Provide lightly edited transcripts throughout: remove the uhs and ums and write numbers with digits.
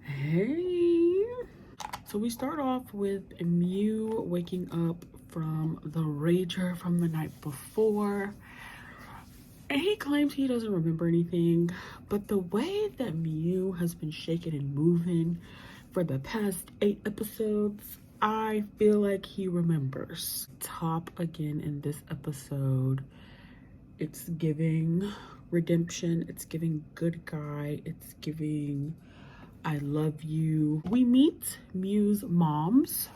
Hey. So we start off with Mew waking up from the rager from the night before. And he claims he doesn't remember anything, but the way that Mew has been shaking and moving for the past 8 episodes, I feel like he remembers. Top again in this episode. It's giving redemption, it's giving good guy, it's giving I love you. We meet Mew's moms,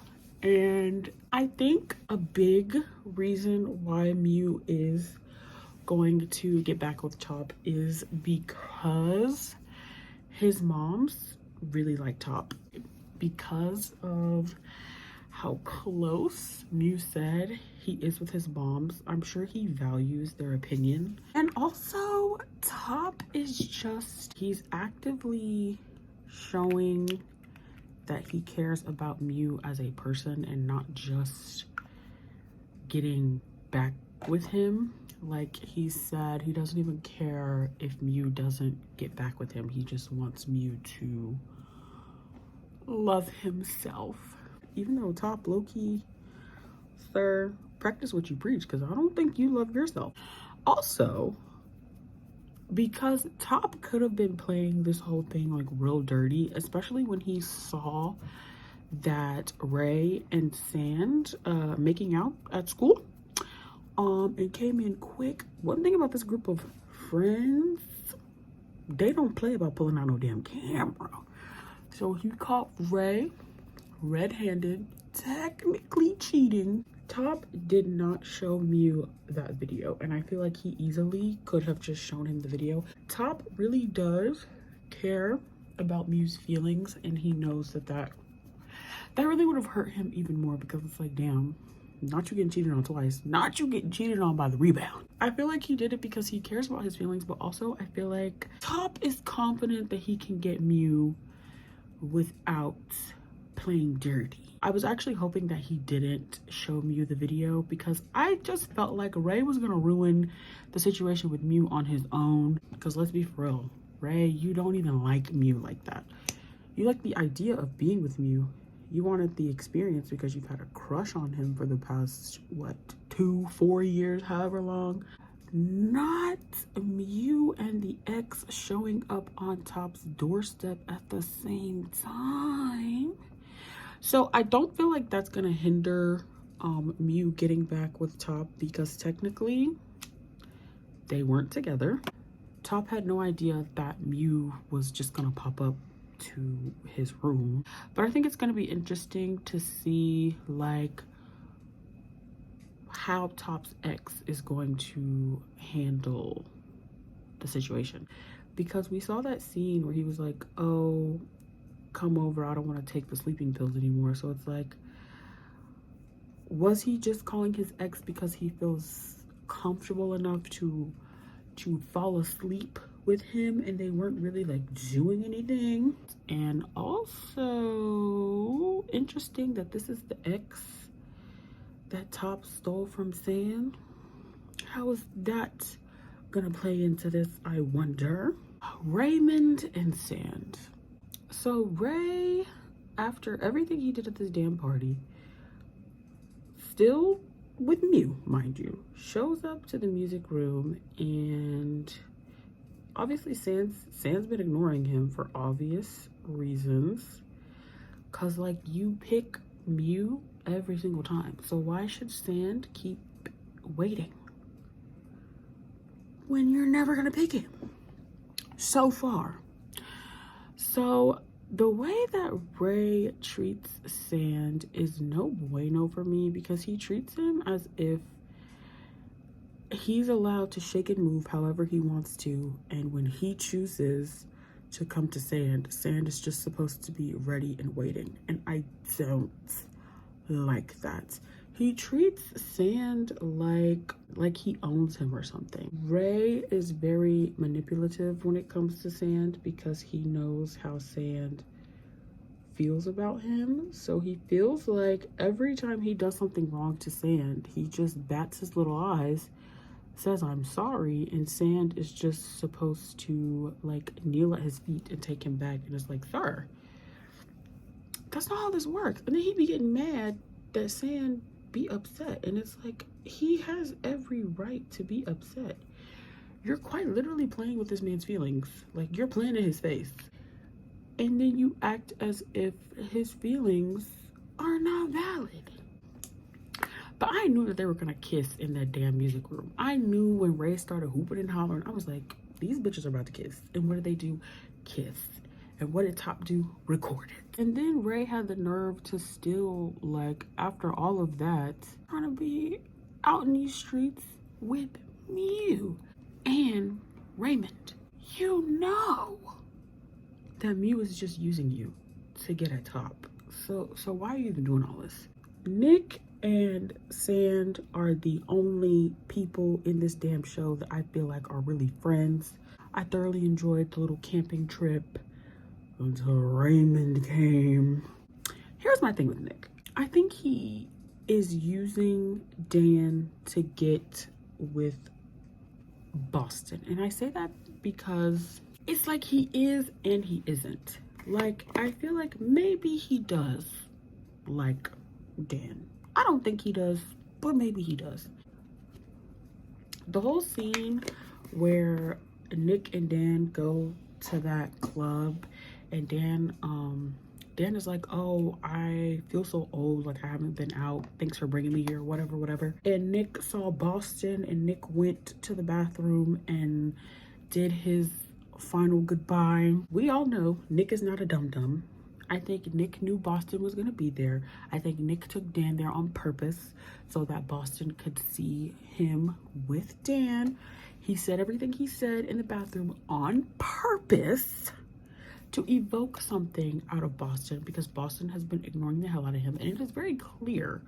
and I think a big reason why Mew is going to get back with Top is because his moms really like Top because of how close Mew said he is with his moms. I'm sure he values their opinion. And also, Top is just, he's actively showing that he cares about Mew as a person and not just getting back with him. Like he said, he doesn't even care if Mew doesn't get back with him. He just wants Mew to love himself. Even though Top low-key, sir, practice what you preach, because I don't think you love yourself. Also, because Top could have been playing this whole thing like real dirty, especially when he saw that Ray and Sand making out at school, and came in quick. One thing about this group of friends, they don't play about pulling out no damn camera. So he caught Ray red-handed, technically cheating. Top did not show Mew that video, and I feel like he easily could have just shown him the video. Top really does care about Mew's feelings, and he knows that really would have hurt him even more, because it's like, damn, not you getting cheated on twice, not you getting cheated on by the rebound. I feel like he did it because he cares about his feelings, but also I feel like Top is confident that he can get Mew without playing dirty. I was actually hoping that he didn't show Mew the video, because I just felt like Ray was gonna ruin the situation with Mew on his own. Because let's be for real, Ray, you don't even like Mew like that. You like the idea of being with Mew. You wanted the experience because you've had a crush on him for the past, what, 2-4 years, however long. Not Mew and the ex showing up on Top's doorstep at the same time. So I don't feel like that's gonna hinder Mew getting back with Top, because technically they weren't together. Top had no idea that Mew was just gonna pop up to his room. But I think it's gonna be interesting to see like how Top's ex is going to handle the situation, because we saw that scene where he was like, oh, come over, I don't want to take the sleeping pills anymore. So it's like, was he just calling his ex because he feels comfortable enough to fall asleep with him, and they weren't really like doing anything? And also interesting that this is the ex that Top stole from Sand. How is that gonna play into this, I wonder? Raymond and Sand. So Ray, after everything he did at this damn party, still with Mew, mind you, shows up to the music room, and obviously Sand's been ignoring him for obvious reasons, cause like you pick Mew every single time, so why should Sand keep waiting when you're never gonna pick him so far? So the way that Ray treats Sand is no bueno for me, because he treats him as if he's allowed to shake and move however he wants to, and when he chooses to come to Sand, Sand is just supposed to be ready and waiting, and I don't like that. He treats Sand like he owns him or something. Ray is very manipulative when it comes to Sand, because he knows how Sand feels about him. So he feels like every time he does something wrong to Sand, he just bats his little eyes, says I'm sorry, and Sand is just supposed to like kneel at his feet and take him back, and it's like, sir, That's not how this works. And then he be getting mad that Sand be upset. And it's like, he has every right to be upset. You're quite literally playing with this man's feelings. Like, you're playing in his face. And then you act as if his feelings are not valid. But I knew that they were gonna kiss in that damn music room. I knew when Ray started hooping and hollering, I was like, these bitches are about to kiss. And what did they do? Kiss. And what did Top do? Record it. And then Ray had the nerve to still, like, after all of that, trying to be out in these streets with Mew. And Raymond, you know that Mew is just using you to get at Top. So why are you even doing all this? Nick and Sand are the only people in this damn show that I feel like are really friends. I thoroughly enjoyed the little camping trip until Raymond came. Here's my thing with Nick. I think he is using Dan to get with Boston. And I say that because it's like he is and he isn't. Like, I feel like maybe he does like Dan. I don't think he does, but maybe he does. The whole scene where Nick and Dan go to that club and Dan is like, oh, I feel so old, like I haven't been out, thanks for bringing me here, whatever. And Nick saw Boston and Nick went to the bathroom and did his final goodbye. We all know Nick is not a dum-dum. I think Nick knew Boston was gonna be there. I think Nick took Dan there on purpose so that Boston could see him with Dan. He said everything he said in the bathroom on purpose to evoke something out of Boston, because Boston has been ignoring the hell out of him. And it is very clear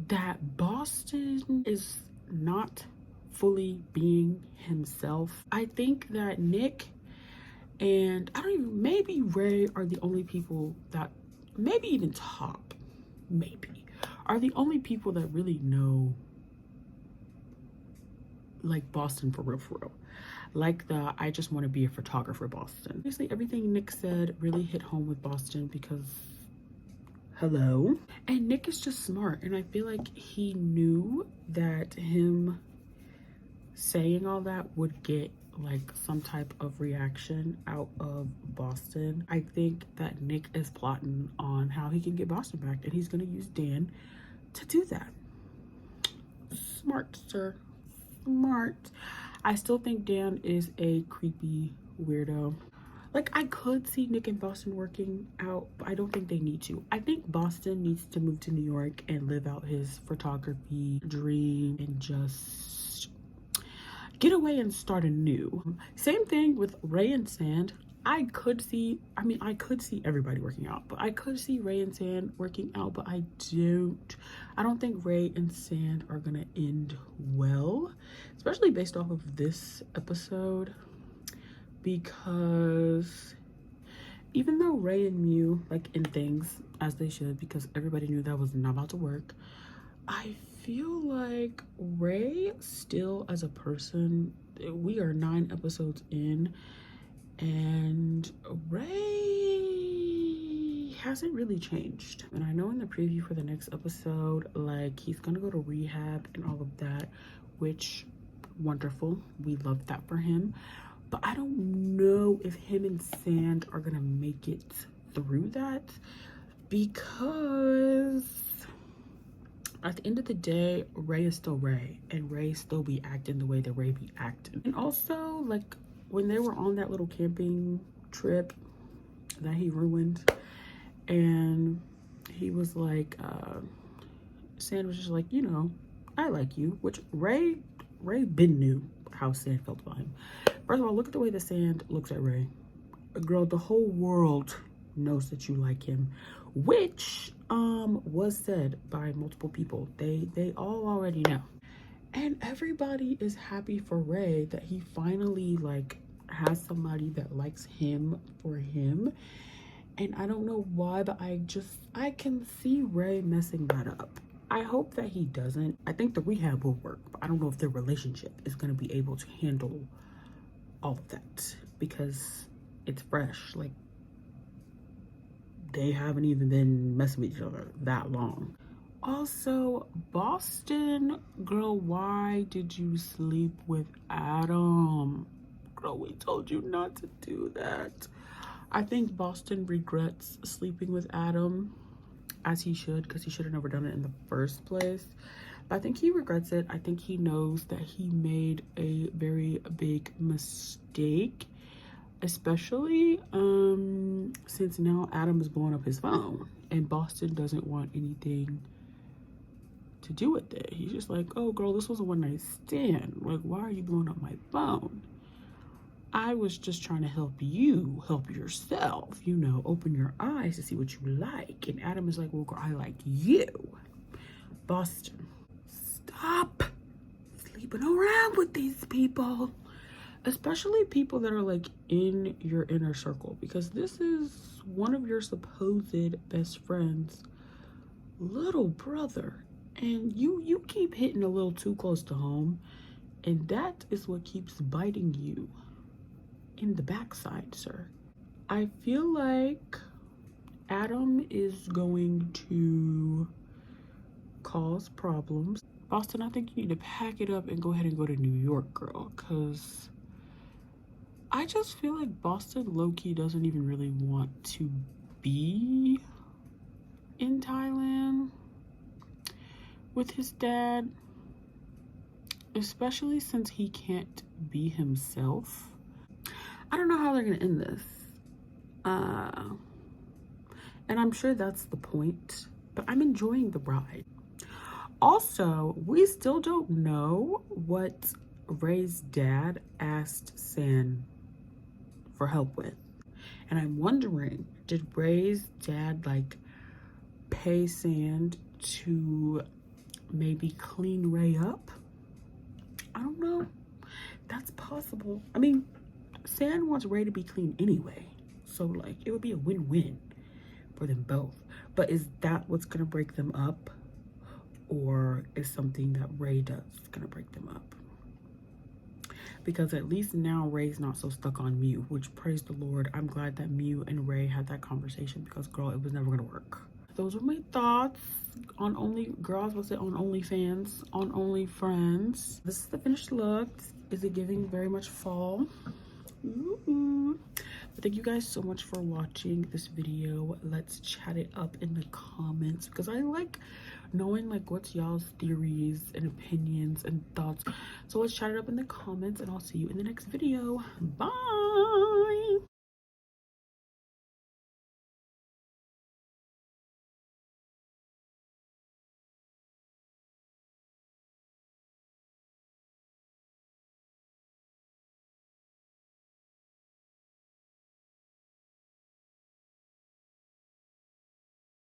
that Boston is not fully being himself. I think that Nick and maybe Ray are the only people that, maybe even Top, maybe, are the only people that really know, like, Boston for real. Like the I just want to be a photographer Boston. Obviously, everything Nick said really hit home with Boston because, hello. And Nick is just smart. And I feel like he knew that him saying all that would get like some type of reaction out of Boston. I think that Nick is plotting on how he can get Boston back, and he's gonna use Dan to do that. Smart, sir. Smart. I still think Dan is a creepy weirdo. Like, I could see Nick and Boston working out, but I don't think they need to. I think Boston needs to move to New York and live out his photography dream and just get away and start anew. Same thing with Ray and Sand. I could see everybody working out, but I could see Ray and Sand working out, but I don't think Ray and Sand are gonna end well, especially based off of this episode, because even though Ray and Mew like end things as they should, because everybody knew that was not about to work, I feel like Ray still as a person, we are 9 episodes in, and Ray hasn't really changed. And I know in the preview for the next episode, like, he's gonna go to rehab and all of that, which, wonderful, we love that for him. But I don't know if him and Sand are gonna make it through that, because at the end of the day, Ray is still Ray, and Ray still be acting the way that Ray be acting. And also, like, when they were on that little camping trip that he ruined, and he was like, Sand was just like, you know, I like you, which Ray been knew how Sand felt about him. First of all, look at the way that Sand looks at Ray. Girl, the whole world knows that you like him, which was said by multiple people. They all already know. And everybody is happy for Ray that he finally like has somebody that likes him for him. And I don't know why, but I can see Ray messing that up. I hope that he doesn't. I think the rehab will work, but I don't know if their relationship is going to be able to handle all of that, because it's fresh. Like, they haven't even been messing with each other that long. Also, Boston, girl, why did you sleep with Adam? Girl, we told you not to do that. I think Boston regrets sleeping with Adam, as he should, because he should have never done it in the first place. But I think he regrets it. I think he knows that he made a very big mistake, especially since now Adam is blowing up his phone and Boston doesn't want anything to do with it. He's just like, oh girl, this was a one-night stand. Like, why are you blowing up my phone? I was just trying to help you help yourself, you know, open your eyes to see what you like. And Adam is like, well girl, I like you. Boston, stop sleeping around with these people, especially people that are like in your inner circle, because this is one of your supposed best friends' little brother, and you keep hitting a little too close to home, and that is what keeps biting you in the backside, sir. I feel like Adam is going to cause problems. Boston, I think you need to pack it up and go ahead and go to New York, girl, because I just feel like Boston low-key doesn't even really want to be in Thailand with his dad, especially since he can't be himself. I don't know how they're gonna end this. And I'm sure that's the point, but I'm enjoying the ride. Also, we still don't know what Ray's dad asked San for help with. And I'm wondering, did Ray's dad like pay Sand to maybe clean Ray up? I don't know. That's possible. I mean, Sand wants Ray to be clean anyway. So like it would be a win-win for them both. But is that what's gonna break them up? Or is something that Ray does gonna break them up? Because at least now Ray's not so stuck on Mew, which, praise the Lord, I'm glad that Mew and Ray had that conversation, because girl, it was never gonna work. Those are my thoughts on on OnlyFans, on OnlyFriends. This is the finished look. Is it giving very much fall? Ooh. But thank you guys so much for watching this video. Let's chat it up in the comments, because I like knowing like what's y'all's theories and opinions and thoughts. So let's chat it up in the comments, and I'll see you in the next video. Bye.